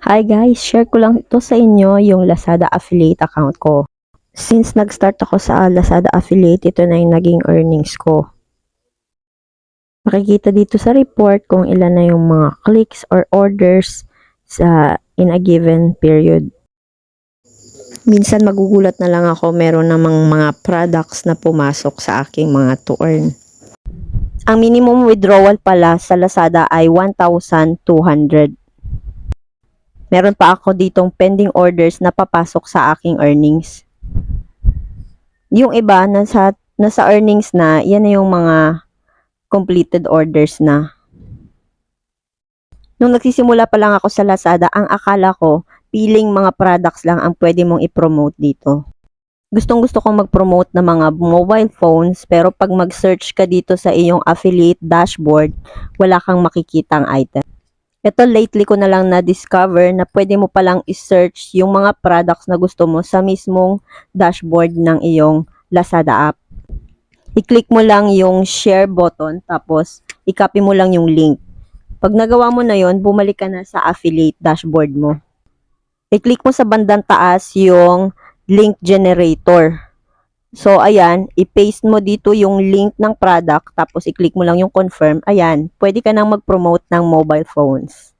Hi guys, share ko lang ito sa inyo yung Lazada affiliate account ko. Since nag-start ako sa Lazada affiliate, ito na yung naging earnings ko. Makikita dito sa report kung ilan na yung mga clicks or orders in a given period. Minsan magugulat na lang ako, meron namang mga products na pumasok sa aking mga to earn. Ang minimum withdrawal pala sa Lazada ay 1,200. Meron pa ako ditong pending orders na papasok sa aking earnings. Yung iba, nasa earnings na, yan na yung mga completed orders na. Nung nagsisimula pa lang ako sa Lazada, ang akala ko, piling mga products lang ang pwede mong i-promote dito. Gustong-gusto kong mag-promote ng mga mobile phones, pero pag mag-search ka dito sa iyong affiliate dashboard, wala kang makikitang item. Ito lately ko na lang na-discover na pwede mo palang i-search yung mga products na gusto mo sa mismong dashboard ng iyong Lazada app. I-click mo lang yung share button, tapos i-copy mo lang yung link. Pag nagawa mo na yon, bumalik ka na sa affiliate dashboard mo. I-click mo sa bandang taas yung link generator. So, ayan, i-paste mo dito yung link ng product, tapos i-click mo lang yung confirm. Ayan, pwede ka nang mag-promote ng mobile phones.